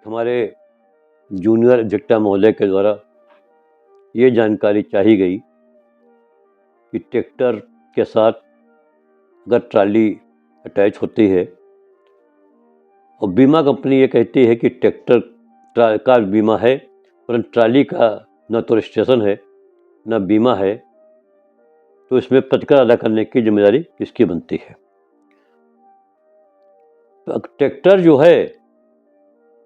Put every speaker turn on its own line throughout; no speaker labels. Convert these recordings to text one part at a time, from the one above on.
हमारे जूनियर अधिवक्ता महोदय के द्वारा ये जानकारी चाही गई कि ट्रैक्टर के साथ अगर ट्राली अटैच होती है और बीमा कंपनी ये कहती है कि ट्रैक्टर का बीमा है, परंतु ट्राली का न तो रजिस्ट्रेशन है न बीमा है, तो इसमें प्रतिकर अदा करने की जिम्मेदारी किसकी बनती है? तो ट्रैक्टर जो है,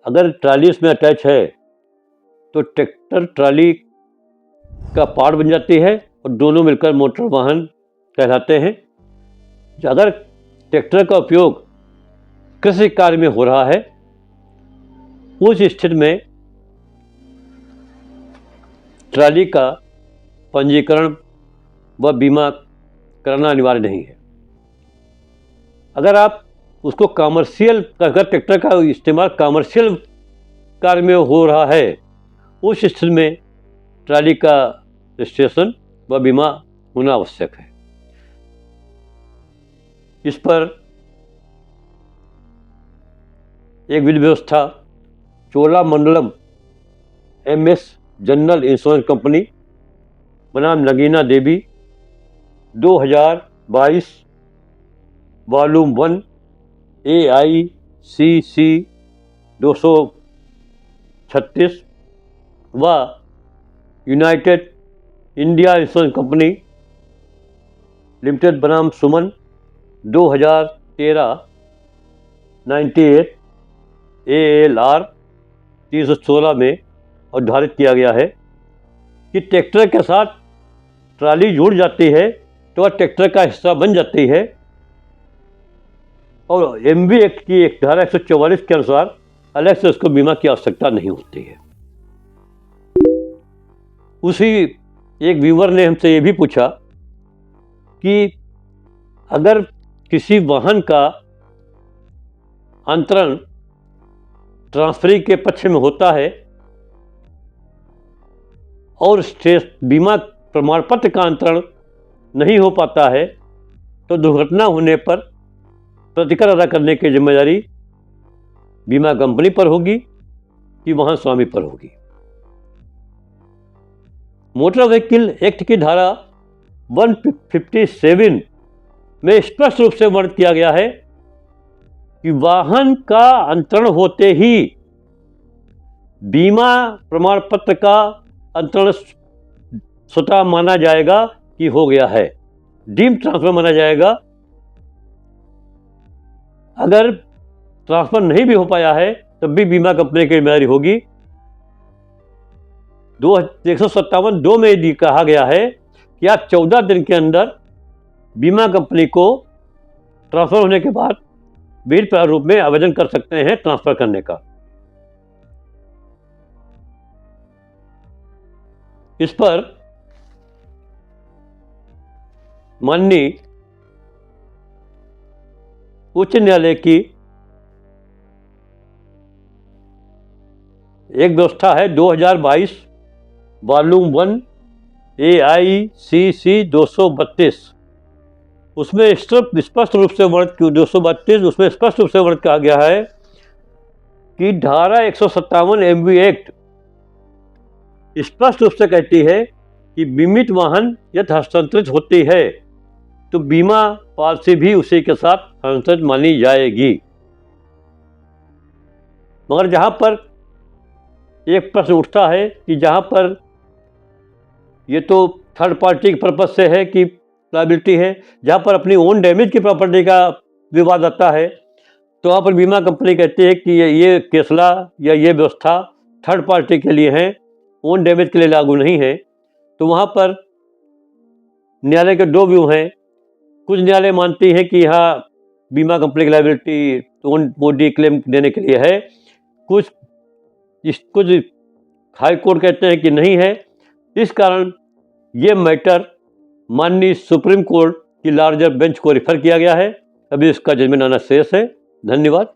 अगर ट्राली इसमें अटैच है तो ट्रैक्टर ट्राली का पार्ट बन जाती है और दोनों मिलकर मोटर वाहन कहलाते हैं। अगर ट्रैक्टर का उपयोग कृषि कार्य में हो रहा है, उस स्थिति में ट्राली का पंजीकरण व बीमा कराना अनिवार्य नहीं है। अगर आप उसको कमर्शियल, अगर ट्रैक्टर का इस्तेमाल कमर्शियल कार्य में हो रहा है, उस स्थिति में ट्राली का रजिस्ट्रेशन व बीमा होना आवश्यक है। इस पर एक विधि व्यवस्था Cholamandalam MS general insurance company बनाम नगीना देवी 2022 वॉल्यूम 1 AICC 236 व United India insurance company limited बनाम सुमन 2013 98 ALR 316 में निर्धारित किया गया है कि ट्रैक्टर के साथ ट्राली जुड़ जाती है तो वह ट्रैक्टर का हिस्सा बन जाती है और MV एक्ट की एक धारा 144 के अनुसार अलग से उसको बीमा की आवश्यकता नहीं होती है। उसी एक व्यूअर ने हमसे ये भी पूछा कि अगर किसी वाहन का अंतरण ट्रांसफरी के पक्ष में होता है और बीमा प्रमाण पत्र का अंतरण नहीं हो पाता है, तो दुर्घटना होने पर प्रतिकर अदा करने की जिम्मेदारी बीमा कंपनी पर होगी कि वाहन स्वामी पर होगी। मोटर व्हीकल एक्ट की धारा 157 में स्पष्ट रूप से वर्णित किया गया है कि वाहन का अंतरण होते ही बीमा प्रमाण पत्र का अंतरण स्वतः माना जाएगा कि हो गया है, डीम्ड ट्रांसफर माना जाएगा। अगर ट्रांसफर नहीं भी हो पाया है तब भी बीमा कंपनी की जिम्मेदारी होगी। 157(2) में यदि कहा गया है कि आप 14 दिन के अंदर बीमा कंपनी को ट्रांसफर होने के बाद बिल प्रारूप में आवेदन कर सकते हैं ट्रांसफर करने का। इस पर माननीय उच्च न्यायालय की एक व्यवस्था है 2022 वॉल्यूम 1 AICC 232, उसमें स्पष्ट रूप से वर्णित 232 उसमें स्पष्ट रूप से वर्णित कहा गया है कि धारा 157 MV एक्ट स्पष्ट रूप से कहती है कि बीमित वाहन यदि हस्तांतरित होती है तो बीमा पॉलिसी भी उसी के साथ हस्तांतरित मानी जाएगी। मगर जहां पर एक प्रश्न उठता है कि जहां पर ये तो थर्ड पार्टी के पर्पज से है कि लायबिलिटी है, जहां पर अपनी ओन डैमेज की प्रॉपर्टी का विवाद आता है, तो वहाँ पर बीमा कंपनी कहती है कि ये केसला या ये व्यवस्था थर्ड पार्टी के लिए है, ओन डैमेज के लिए लागू नहीं है। तो वहाँ पर न्यायालय के दो व्यू हैं। कुछ न्यायालय मानती हैं कि यहाँ बीमा कंपनी की लायबिलिटी ओन बॉडी क्लेम देने के लिए है, कुछ हाई कोर्ट कहते हैं कि नहीं है। इस कारण ये मैटर माननीय सुप्रीम कोर्ट की लार्जर बेंच को रेफर किया गया है। अभी इसका जजमेंट आना शेष है। धन्यवाद।